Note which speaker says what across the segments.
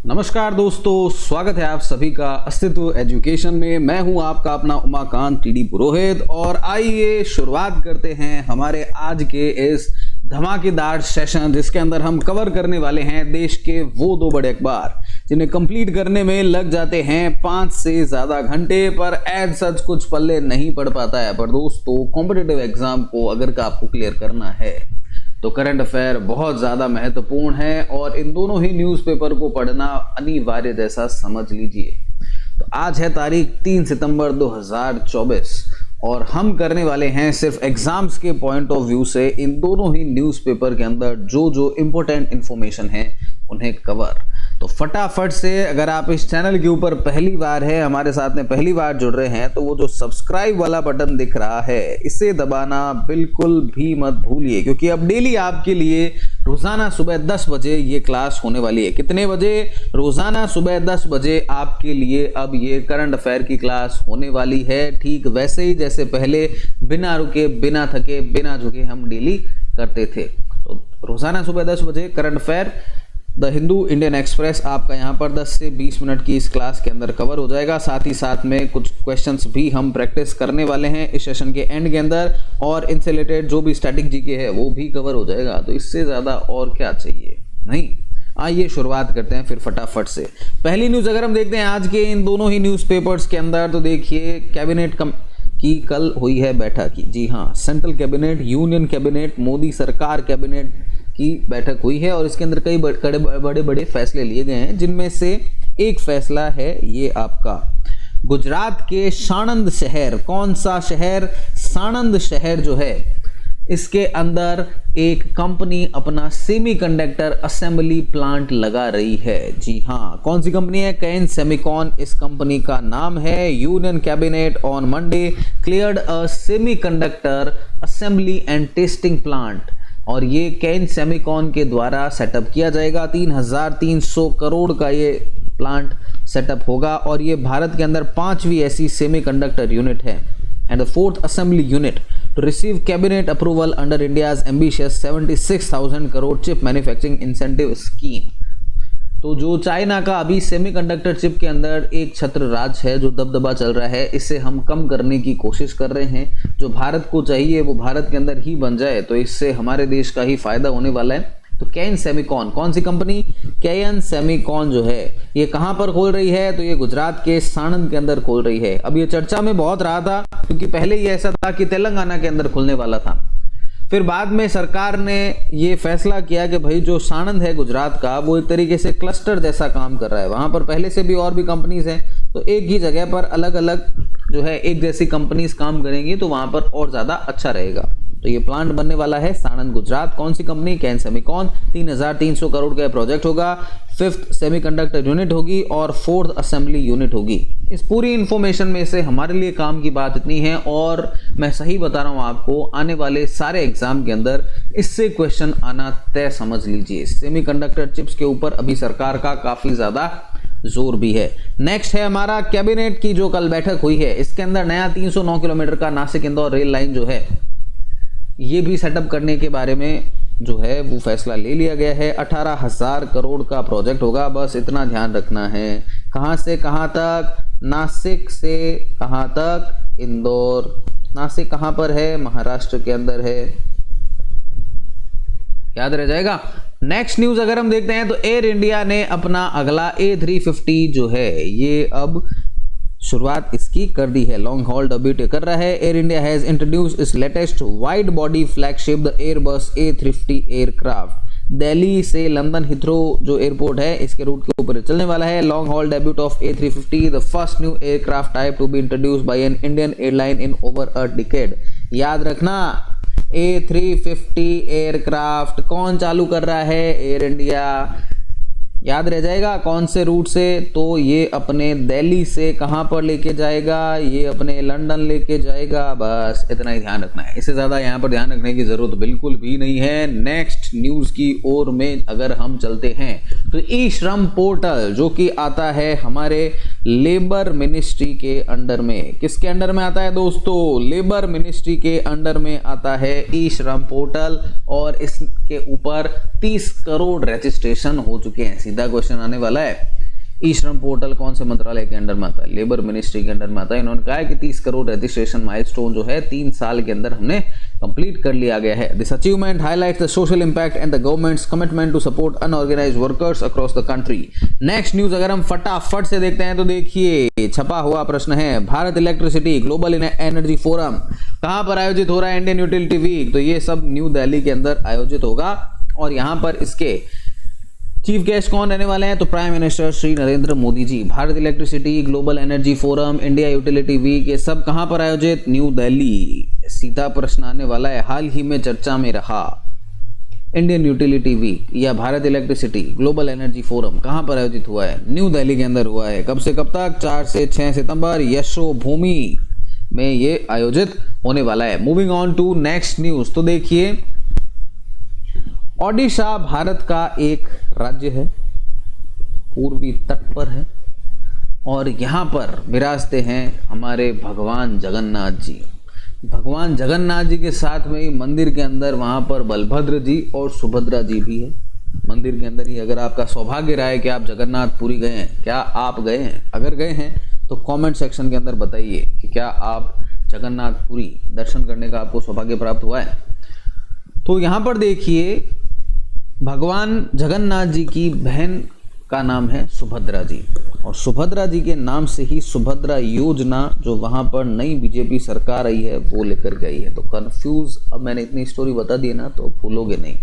Speaker 1: नमस्कार दोस्तों, स्वागत है आप सभी का अस्तित्व एजुकेशन में। मैं हूं आपका अपना उमाकांत टीडी पुरोहित और आइए शुरुआत करते हैं हमारे आज के इस धमाकेदार सेशन, जिसके अंदर हम कवर करने वाले हैं देश के वो दो बड़े अखबार जिन्हें कंप्लीट करने में लग जाते हैं 5 से ज्यादा घंटे, पर एज सच कुछ पल्ले नहीं पड़ पाता है। पर दोस्तों, कॉम्पिटिटिव एग्जाम को अगर का आपको क्लियर करना है तो करंट अफेयर बहुत ज़्यादा महत्वपूर्ण है और इन दोनों ही न्यूज़पेपर को पढ़ना अनिवार्य जैसा समझ लीजिए। तो आज है तारीख 3 सितंबर 2024 और हम करने वाले हैं सिर्फ एग्जाम्स के पॉइंट ऑफ व्यू से इन दोनों ही न्यूज़पेपर के अंदर जो जो इम्पोर्टेंट इंफॉर्मेशन है उन्हें कवर। तो फटाफट से, अगर आप इस चैनल के ऊपर पहली बार है, हमारे साथ में पहली बार जुड़ रहे हैं, तो वो जो सब्सक्राइब वाला बटन दिख रहा है इसे दबाना बिल्कुल भी मत भूलिए, क्योंकि अब डेली आपके लिए रोजाना सुबह 10 बजे ये क्लास होने वाली है। कितने बजे? रोजाना सुबह 10 बजे आपके लिए अब ये करंट अफेयर की क्लास होने वाली है, ठीक वैसे ही जैसे पहले बिना रुके, बिना थके, बिना झुके हम डेली करते थे। तो रोजाना सुबह 10 बजे current affair, the Hindu, Indian express आपका यहाँ पर 10 से 20 मिनट की इस क्लास के अंदर कवर हो जाएगा। साथ ही साथ में कुछ क्वेश्चंस भी हम प्रैक्टिस करने वाले हैं इस सेशन के एंड के अंदर, और इनसे रिलेटेड जो भी स्टैटिक जीके है वो भी कवर हो जाएगा। तो इससे ज़्यादा और क्या चाहिए? नहीं, आइए शुरुआत करते हैं फिर फटाफट से। पहली न्यूज़ अगर हम देखते हैं आज के इन दोनों ही न्यूज़पेपर्स के अंदर, तो देखिए कैबिनेट की कल हुई है बैठक की। जी हाँ, central cabinet, union cabinet, Modi सरकार कैबिनेट की बैठक हुई है और इसके अंदर कई बड़े बड़े फैसले लिए गए हैं, जिनमें से एक फैसला है ये आपका गुजरात के साणंद शहर। कौन सा शहर? साणंद शहर जो है, इसके अंदर एक कंपनी अपना सेमीकंडक्टर असेंबली प्लांट लगा रही है। जी हाँ, कौन सी कंपनी है? कैन सेमीकॉन इस कंपनी का नाम है। Union cabinet on Monday cleared a semiconductor assembly and testing plant, और ये कैन सेमीकॉन के द्वारा सेटअप किया जाएगा। 3300 करोड़ का ये प्लांट सेटअप होगा और ये भारत के अंदर 5वीं ऐसी सेमीकंडक्टर यूनिट है and the 4th assembly unit to receive cabinet approval under India's ambitious 76,000 crore chip manufacturing incentive scheme. तो जो चाइना का अभी सेमीकंडक्टर चिप के अंदर एक छत्र राज है, जो दबदबा चल रहा है, इसे हम कम करने की कोशिश कर रहे हैं। जो भारत को चाहिए वो भारत के अंदर ही बन जाए, तो इससे हमारे देश का ही फायदा होने वाला है। तो कैन सेमीकॉन, कौन सी कंपनी? कैन सेमीकॉन जो है ये कहाँ पर खोल रही है? तो ये गुजरात के साणंद के अंदर खोल रही है। अब ये चर्चा में बहुत रहा था, क्योंकि पहले ये ऐसा था कि तेलंगाना के अंदर खुलने वाला था। फिर बाद में सरकार ने ये फैसला किया कि भाई जो साणंद है गुजरात का, वो एक तरीके से क्लस्टर जैसा काम कर रहा है। वहाँ पर पहले से भी और भी कंपनीज हैं, तो एक ही जगह पर अलग अलग जो है एक जैसी कंपनीज काम करेंगी, तो वहाँ पर और ज़्यादा अच्छा रहेगा। तो ये प्लांट बनने वाला है साणंद गुजरात। कौन सी कंपनी? Can Semicon. 3300 करोड़ का प्रोजेक्ट होगा। 5th सेमीकंडक्टर यूनिट होगी और 4th असेंबली यूनिट होगी। इस पूरी इंफॉर्मेशन में से हमारे लिए काम की बात इतनी है, और मैं सही बता रहा हूँ आपको, आने वाले सारे एग्जाम के अंदर इससे क्वेश्चन आना तय समझ लीजिए। सेमीकंडक्टर चिप्स के ऊपर अभी सरकार का काफ़ी ज़्यादा जोर भी है। नेक्स्ट है हमारा कैबिनेट की जो कल बैठक हुई है, इसके अंदर नया 309 किलोमीटर का नासिक इंदौर रेल लाइन जो है ये भी सेटअप करने के बारे में जो है वो फैसला ले लिया गया है। 18,000 करोड़ का प्रोजेक्ट होगा। बस इतना ध्यान रखना है, कहाँ से कहाँ तक? नासिक से कहाँ तक? इंदौर। नासिक कहाँ पर है? महाराष्ट्र के अंदर है, याद रह जाएगा। नेक्स्ट न्यूज अगर हम देखते हैं तो एयर इंडिया ने अपना अगला A350 जो है ये अब शुरुआत इसकी कर दी है। लॉन्ग हॉल डेब्यू कर रहा है। Air India has introduced it's latest wide body flagship the Airbus A350 aircraft. Delhi से लंदन हिथ्रो जो एयरपोर्ट है इसके रूट के ऊपर चलने वाला है। Long haul debut of A350, the first new aircraft type to be introduced by an Indian airline in over a decade. याद रखना, A350 एयरक्राफ्ट कौन चालू कर रहा है? Air India. याद रह जाएगा कौन से रूट से? तो ये अपने दिल्ली से कहाँ पर लेके जाएगा? ये अपने लंदन लेके जाएगा। बस इतना ही ध्यान रखना है, इससे ज़्यादा यहाँ पर ध्यान रखने की ज़रूरत बिल्कुल भी नहीं है। नेक्स्ट न्यूज़ की ओर में अगर हम चलते हैं तो ई श्रम पोर्टल जो कि आता है हमारे लेबर मिनिस्ट्री के अंडर में। किसके अंडर में आता है दोस्तों? लेबर मिनिस्ट्री के अंडर में आता है ई श्रम पोर्टल, और इसके ऊपर 30 करोड़ रजिस्ट्रेशन हो चुके हैं। सीधा क्वेश्चन आने वाला है, ई श्रम पोर्टल कौन से मंत्रालय के अंडर में आता है? लेबर मिनिस्ट्री के अंडर में आता है। इन्होंने कहा है कि 30 करोड़ रजिस्ट्रेशन माइलस्टोन जो है 3 साल के अंदर हमने कंप्लीट कर लिया गया है। This achievement highlights the social impact and the government's commitment to support unorganised workers across the country. Next news अगर हम फटाफट से देखते हैं तो देखिए, छपा हुआ प्रश्न है, Bharat electricity global energy forum कहां पर आयोजित हो रहा है? Indian utility week. तो ये सब न्यू दिल्ली के अंदर आयोजित होगा, और यहां पर इसके चीफ गेस्ट कौन रहने वाले हैं? तो prime minister Shri Narendra Modi ji. Bharat electricity global energy forum, India utility week, ये सब कहां पर आयोजित? न्यू दिल्ली। सीधा प्रश्न आने वाला है, हाल ही में चर्चा में रहा इंडियन यूटिलिटी वीक या Bharat electricity global energy forum कहां पर आयोजित हुआ है? न्यू दिल्ली के अंदर हुआ है। कब से कब तक? 4 से 6 सितंबर यशोभूमि में ये आयोजित होने वाला है। Moving on to next news. तो देखिए, ओडिशा भारत का एक राज्य है, पूर्वी तट पर है, और यहाँ पर विराजते हैं हमारे भगवान जगन्नाथ जी। भगवान जगन्नाथ जी के साथ में ही मंदिर के अंदर वहाँ पर बलभद्र जी और सुभद्रा जी भी है। मंदिर के अंदर ही अगर आपका सौभाग्य रहा है कि आप जगन्नाथपुरी गए हैं, क्या आप गए हैं? अगर गए हैं तो कमेंट सेक्शन के अंदर बताइए कि क्या आप जगन्नाथपुरी दर्शन करने का आपको सौभाग्य प्राप्त हुआ है। तो यहाँ पर देखिए, भगवान जगन्नाथ जी की बहन का नाम है सुभद्रा जी, और सुभद्रा जी के नाम से ही सुभद्रा योजना जो वहाँ पर नई बीजेपी सरकार आई है वो लेकर गई है। तो कंफ्यूज, अब मैंने इतनी स्टोरी बता दी ना तो भूलोगे नहीं।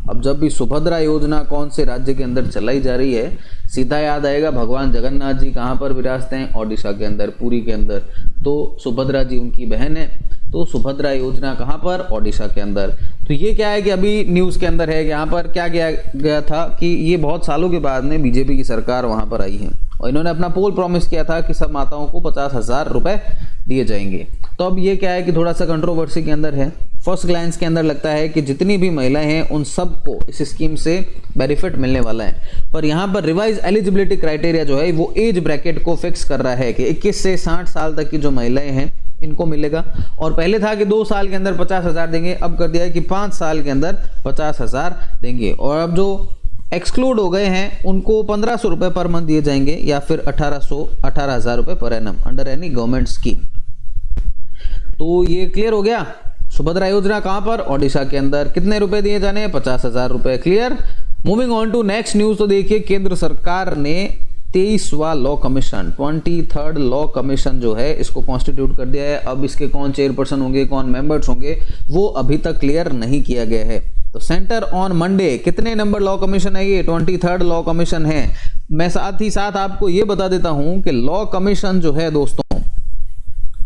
Speaker 1: अब जब भी सुभद्रा योजना कौन से राज्य के अंदर चलाई जा रही है, सीधा याद आएगा भगवान जगन्नाथ जी कहाँ पर विराजते हैं? ओडिशा के अंदर, पुरी के अंदर। तो सुभद्रा जी उनकी बहन है, तो सुभद्रा योजना कहाँ पर? ओडिशा के अंदर। तो ये क्या है कि अभी न्यूज़ के अंदर है, यहाँ पर क्या किया गया था कि ये बहुत सालों के बाद में बीजेपी की सरकार वहाँ पर आई है, और इन्होंने अपना पोल प्रॉमिस किया था कि सब माताओं को 50,000 रुपये दिए जाएंगे। तो अब ये क्या है कि थोड़ा सा कंट्रोवर्सी के अंदर है। फर्स्ट ग्लांस के अंदर लगता है कि जितनी भी महिलाएं हैं उन सबको इस स्कीम से बेनिफिट मिलने वाला है, पर यहाँ पर रिवाइज एलिजिबिलिटी क्राइटेरिया जो है वो एज ब्रैकेट को फिक्स कर रहा है कि 21 से 60 साल तक की जो महिलाएं हैं इनको मिलेगा। और पहले था कि 2 साल के अंदर 50,000 देंगे, अब कर दिया है कि 5 साल के अंदर 50,000 देंगे। और अब जो एक्सक्लूड हो गए हैं उनको 1,500 रुपये पर मंथ दिए जाएंगे, या फिर 18,000 रुपये per annum under any government scheme. तो ये क्लियर हो गया। सुभद्रा योजना कहाँ पर? ओडिशा के अंदर। कितने रुपए दिए जाने हैं? 50,000 रुपये। Clear. Moving on to next news. तो देखिए, केंद्र सरकार ने 23वां law commission, 23rd law commission जो है इसको कॉन्स्टिट्यूट कर दिया है। अब इसके कौन चेयरपर्सन होंगे, कौन मेंबर्स होंगे, वो अभी तक क्लियर नहीं किया गया है। तो सेंटर ऑन मंडे, कितने नंबर लॉ कमीशन है ये? 23rd लॉ कमीशन है। मैं साथ ही साथ आपको ये बता देता हूं कि लॉ कमीशन जो है दोस्तों,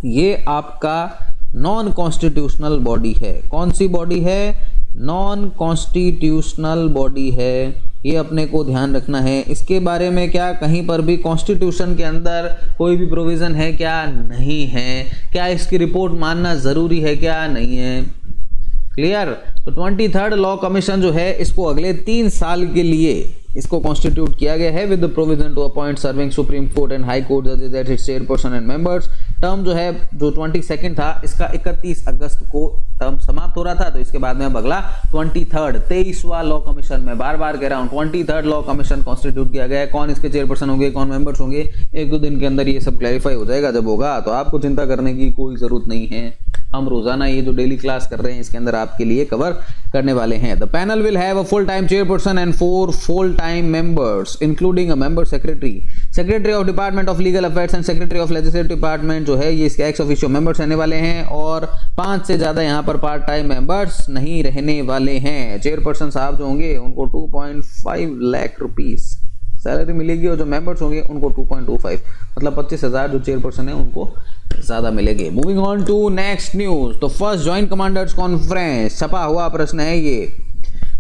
Speaker 1: ये आपका नॉन कॉन्स्टिट्यूशनल बॉडी है। कौन सी बॉडी है? नॉन कॉन्स्टिट्यूशनल बॉडी है। ये अपने को ध्यान रखना है। इसके बारे में क्या कहीं पर भी कॉन्स्टिट्यूशन के अंदर कोई भी प्रोविज़न है क्या? नहीं है। क्या इसकी रिपोर्ट मानना ज़रूरी है क्या? नहीं है। क्लियर। तो 23rd लॉ कमीशन जो है इसको अगले 3 साल के लिए इसको कॉन्स्टिट्यूट किया गया है with the provision to appoint serving supreme court and high court जजेस at its chairperson and members. Term जो है जो 22 था इसका 31 अगस्त को टर्म समाप्त हो रहा था, तो इसके बाद में अब अगला 23वां लॉ कमीशन, मैं बार बार कह रहा हूँ 23rd लॉ कमीशन कॉन्स्टिट्यूट किया गया है। कौन इसके चेयरपर्सन होंगे, कौन मेंबर्स होंगे, 1-2 दिन के अंदर ये सब क्लैरिफाई हो जाएगा। जब होगा तो आपको चिंता करने की कोई ज़रूरत नहीं है। हम रोजाना ये जो डेली क्लास कर रहे हैं इसके अंदर आपके लिए कवर करने वाले हैं। The panel will have a full time chairperson and 4 full time members including a member secretary of department of legal affairs and secretary of legislative department जो है ये इसके एक्स ऑफिशियो मेंबर्स रहने वाले हैं, और 5 से ज़्यादा यहाँ पर पार्ट टाइम मेंबर्स नहीं रहने वाले हैं। चेयरपर्सन साहब जो होंगे उनको 2.5 लाख रुपीज़ सैलरी मिलेगी, और जो मेंबर्स होंगे उनको 2.25, मतलब 25,000 जो चेयरपर्सन है उनको ज़्यादा मिलेंगे। Moving on to next news. तो फर्स्ट जॉइंट कमांडर्स कॉन्फ्रेंस, छपा हुआ प्रश्न है ये,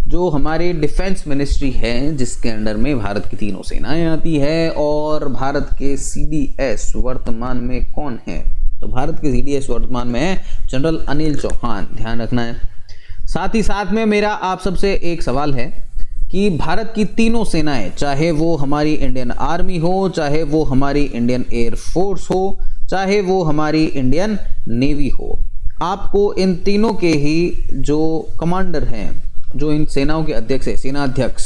Speaker 1: जो हमारी डिफेंस मिनिस्ट्री है जिसके अंडर में भारत की तीनों सेनाएं आती है, और भारत के CDS वर्तमान में कौन है? तो भारत के CDS वर्तमान में है जनरल अनिल चौहान, ध्यान रखना है। साथ ही साथ में मेरा आप सबसे एक सवाल है कि भारत की तीनों सेनाएं, चाहे वो हमारी इंडियन आर्मी हो, चाहे वो हमारी इंडियन एयर फोर्स हो, चाहे वो हमारी इंडियन नेवी हो, आपको इन तीनों के ही जो कमांडर हैं, जो इन सेनाओं के अध्यक्ष है, सेनाध्यक्ष,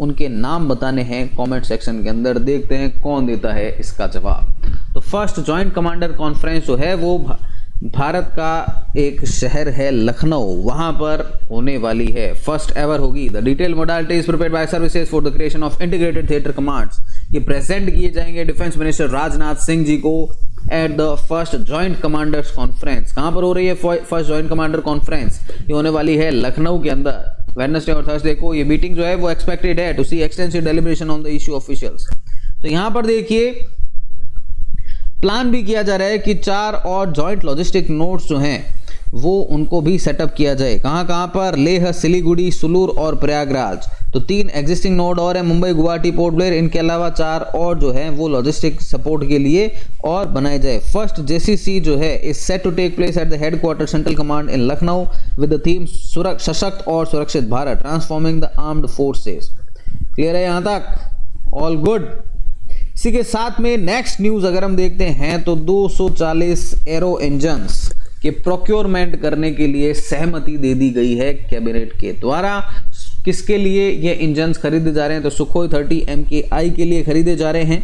Speaker 1: उनके नाम बताने हैं कमेंट सेक्शन के अंदर। देखते हैं कौन देता है इसका जवाब। तो फर्स्ट जॉइंट कमांडर कॉन्फ्रेंस जो है वो भारत का एक शहर है लखनऊ, वहां पर होने वाली है, फर्स्ट एवर होगी। The detail modalities prepared by services for the creation of integrated theatre commands, ये प्रेजेंट किए जाएंगे डिफेंस मिनिस्टर राजनाथ सिंह जी को at the first joint commanders conference. कहां पर हो रही है फर्स्ट जॉइंट कमांडर कॉन्फ्रेंस? ये होने वाली है लखनऊ के अंदर, वेडनेसडे और थर्सडे को ये मीटिंग जो है वो एक्सपेक्टेड है to see extensive deliberation on the issue officials. तो यहां पर देखिए प्लान भी किया जा रहा है कि 4 और जॉइंट लॉजिस्टिक नोड्स जो हैं वो उनको भी सेटअप किया जाए। कहां पर? लेह, सिलीगुड़ी, सुलूर और प्रयागराज। तो 3 एग्जिस्टिंग नोड और है, मुंबई, गुवाहाटी, पोर्ट ब्लेयर। इनके अलावा 4 और जो है वो लॉजिस्टिक सपोर्ट के लिए और बनाए जाए। फर्स्ट जेसीसी जो है is set to take place at the headquarter central command in Lucknow with the theme सशक्त और सुरक्षित Bharat, transforming the armed forces. Clear है यहां तक? All good. इसी के साथ में नेक्स्ट न्यूज अगर हम देखते हैं तो 240 एरो इंजन्स के प्रोक्योरमेंट करने के लिए सहमति दे दी गई है कैबिनेट के द्वारा। किसके लिए ये इंजन्स खरीदे जा रहे हैं? तो सुखोई 30 MKI के लिए खरीदे जा रहे हैं।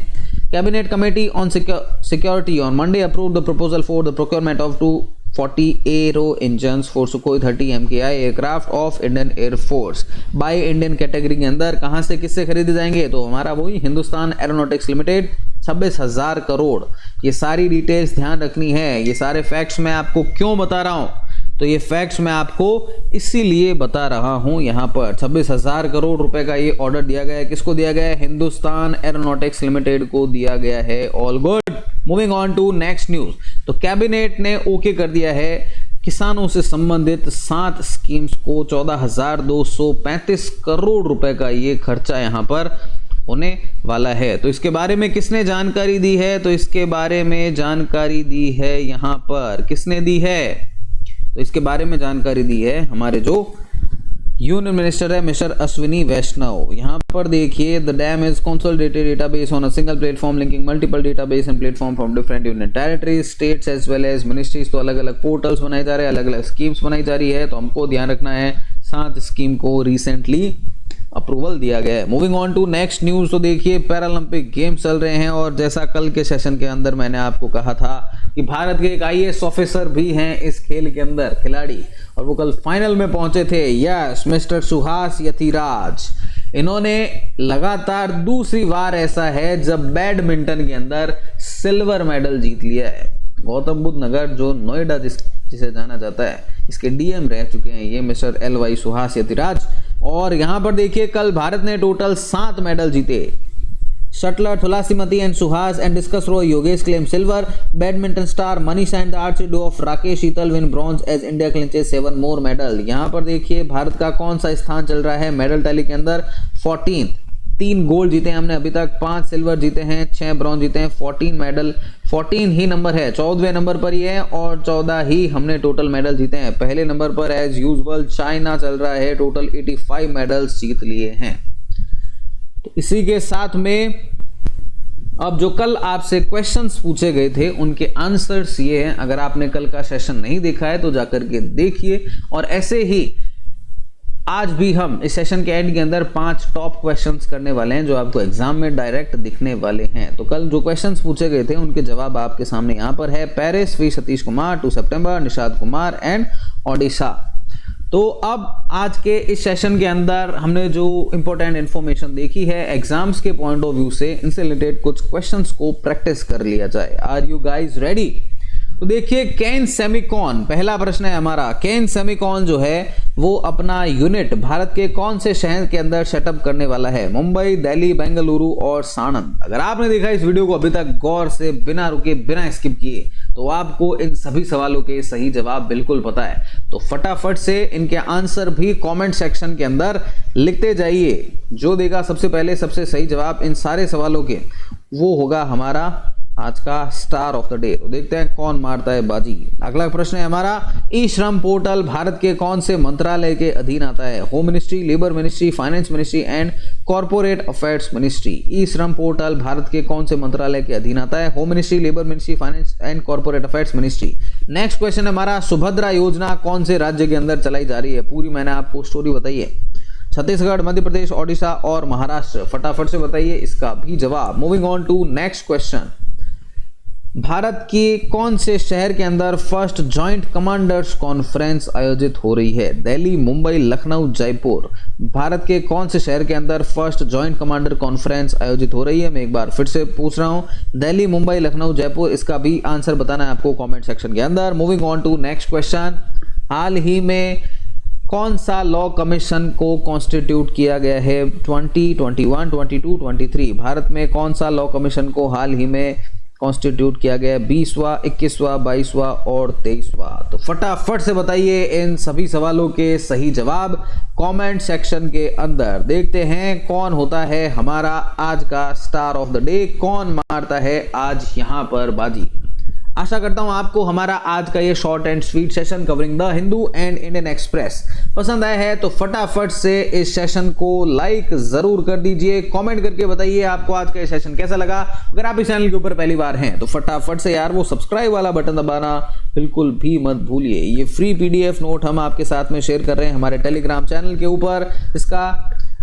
Speaker 1: Cabinet committee on security on Monday approved the proposal for the procurement of 240 arrow engines for Sukhoi 30 MKI aircraft of Indian air force by Indian category के अंदर। कहां से किससे खरीदे जाएंगे? तो हमारा वही हिंदुस्तान एरोनॉटिक्स लिमिटेड, 26,000 करोड़। ये सारी डिटेल्स ध्यान रखनी है। ये सारे फैक्ट्स मैं आपको क्यों बता रहा हूं? तो ये फैक्ट्स मैं आपको इसीलिए बता रहा हूं। यहां पर 26,000 करोड़ रुपए का ये ऑर्डर दिया गया है। किसको दिया गया है? हिंदुस्तान एरोनॉटिक्स लिमिटेड को दिया गया है। All good. Moving on to next news. तो कैबिनेट ने ओके कर दिया है किसानों से संबंधित 7 स्कीम्स को। 14,235 करोड़ रुपए का ये खर्चा यहां पर होने वाला है। तो इसके बारे में किसने जानकारी दी है? तो इसके बारे में जानकारी दी है यहां पर, किसने दी है? तो इसके बारे में जानकारी दी है हमारे जो यूनियन मिनिस्टर है मिस्टर अश्विनी वैष्णव। यहां पर देखिए, the dam is consolidated database on a single platform linking multiple database and platform from different union territories, states as well as ministries. तो अलग अलग पोर्टल्स बनाए जा रहे हैं, अलग अलग स्कीम्स बनाई जा रही है। तो हमको ध्यान रखना है 7 स्कीम को रिसेंटली अप्रूवल दिया गया है। Moving on to next news. तो देखिए पैरालंपिक गेम्स चल रहे हैं और जैसा कल के सेशन के अंदर मैंने आपको कहा था कि भारत के एक IAS ऑफिसर भी हैं इस खेल के अंदर, खिलाड़ी, और वो कल फाइनल में पहुंचे थे। Yes, mister Suhas Yathiraj. इन्होंने लगातार दूसरी बार ऐसा है जब बैडमिंटन के अंदर सिल्वर मेडल जीत लिया है। गौतम बुद्ध नगर जो नोएडा जिसे जाना जाता है, इसके DM रह चुके हैं ये मिस्टर LY सुहास यतिराज। और यहां पर देखिए कल भारत ने टोटल 7 मेडल जीते। Shuttler Thulasimathi and Suhas and discus throw Yogesh claim silver, badminton star Manisha and the archery duo of Rakesh Sheetal win bronze as India clinches 7 more medal. यहां पर देखिए भारत का कौन सा स्थान चल रहा है मेडल टैली के अंदर? 14। 3 गोल्ड जीते हैं हमने अभी तक, 5 सिल्वर जीते हैं, 6 ब्रॉन्ज जीते हैं, 14 मेडल। 14 ही नंबर है, 14वें नंबर पर ही है और 14 ही हमने टोटल मेडल जीते हैं। पहले नंबर पर एज यूजुअल चाइना चल रहा है, टोटल 85 मेडल्स जीत लिए हैं। तो इसी के साथ में अब जो कल आपसे क्वेश्चंस पूछे गए थे उनके आंसर्स ये हैं। अगर आपने कल का सेशन नहीं देखा है तो जाकर के देखिए। और ऐसे ही आज भी हम इस सेशन के एंड के अंदर 5 टॉप क्वेश्चंस करने वाले हैं जो आपको एग्जाम में डायरेक्ट दिखने वाले हैं। तो कल जो क्वेश्चंस पूछे गए थे उनके जवाब आपके सामने यहां पर है। पेरिस वी सतीश कुमार, 2 सितंबर, निषाद कुमार एंड ओडिशा। तो अब आज के इस सेशन के अंदर हमने जो इंपॉर्टेंट इंफॉर्मेशन देखी है एग्जाम्स के पॉइंट ऑफ व्यू से, इनसे रिलेटेड कुछ क्वेश्चंस को प्रैक्टिस कर लिया जाए। Are you guys ready? तो देखिए केन सेमिकॉन, पहला प्रश्न है हमारा। केन सेमिकॉन जो है वो अपना यूनिट भारत के कौन से शहर के अंदर सेटअप करने वाला है? मुंबई, दिल्ली, बेंगलुरु और साणंद। अगर आपने देखा इस वीडियो को अभी तक गौर से, बिना रुके, बिना स्किप किए, तो आपको इन सभी सवालों के सही जवाब बिल्कुल पता है। तो फटाफट से इनके आंसर भी कमेंट सेक्शन के अंदर लिखते जाइए। जो देगा सबसे पहले सबसे सही जवाब इन सारे सवालों के, वो होगा हमारा आज का स्टार ऑफ द डे। तो देखते हैं कौन मारता है बाजी। अगला प्रश्न है हमारा, ई श्रम पोर्टल भारत के कौन से मंत्रालय के अधीन आता है? Home ministry, labour ministry, finance ministry and corporate affairs ministry. E श्रम पोर्टल भारत के कौन से मंत्रालय के अधीन आता है? Home ministry, labour ministry, finance and corporate affairs ministry. Next question है हमारा, सुभद्रा योजना कौन से राज्य के अंदर चलाई जा रही है? पूरी मैंने आपको स्टोरी बताई है। छत्तीसगढ़, मध्य प्रदेश, ओडिशा और महाराष्ट्र। फटाफट से बताइए इसका भी जवाब। Moving on to next question, Bharat के कौन से शहर के अंदर फर्स्ट जॉइंट कमांडर्स कॉन्फ्रेंस आयोजित हो रही है? दिल्ली, मुंबई, लखनऊ, जयपुर। भारत के कौन से शहर के अंदर फर्स्ट जॉइंट कमांडर कॉन्फ्रेंस आयोजित हो रही है? मैं एक बार फिर से पूछ रहा हूं, दिल्ली, मुंबई, लखनऊ, जयपुर। इसका भी आंसर बताना है आपको कॉमेंट सेक्शन के अंदर। Moving on to next question, हाल ही में कौन सा लॉ कमीशन को कॉन्स्टिट्यूट किया गया है? 2021, 22, 23। भारत में कौन सा लॉ कमीशन को हाल ही में कॉन्स्टिट्यूट किया गया? 20वां, 21वां, 22वां और 23वां। तो फटाफट से बताइए इन सभी सवालों के सही जवाब कमेंट सेक्शन के अंदर। देखते हैं कौन होता है हमारा आज का स्टार ऑफ द डे, कौन मारता है आज यहां पर बाजी। आशा करता हूं आपको हमारा आज का ये short and sweet session covering the Hindu and Indian express पसंद आया है तो फटाफट से इस सेशन को लाइक जरूर कर दीजिए। कमेंट करके बताइए आपको आज का ये सेशन कैसा लगा। अगर आप इस चैनल के ऊपर पहली बार हैं तो फटाफट से यार वो सब्सक्राइब वाला बटन दबाना बिल्कुल भी मत भूलिए। ये फ्री पीडीएफ नोट हम आपके साथ में शेयर कर रहे हैं हमारे टेलीग्राम चैनल के ऊपर। इसका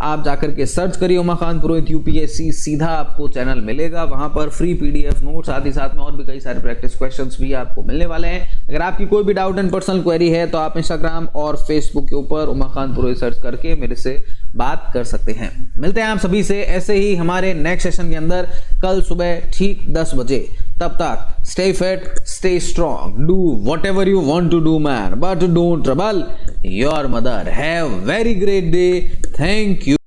Speaker 1: आप जाकर के सर्च करिए उमाकांत पुरोहित यूपीएससी, सीधा आपको चैनल मिलेगा। वहां पर फ्री पीडीएफ नोट, साथ ही साथ में और भी कई सारे प्रैक्टिस क्वेश्चंस भी आपको मिलने वाले हैं। अगर आपकी कोई भी डाउट एंड पर्सनल क्वेरी है तो आप इंस्टाग्राम और फेसबुक के ऊपर उमाकांत पुरोहित सर्च करके मेरे से बात कर सकते हैं। मिलते हैं आप सभी से ऐसे ही हमारे नेक्स्ट सेशन के अंदर कल सुबह ठीक 10 बजे। तब तक stay fit, stay strong, do whatever you want to do man, but don't trouble your mother. Have very great day. Thank you.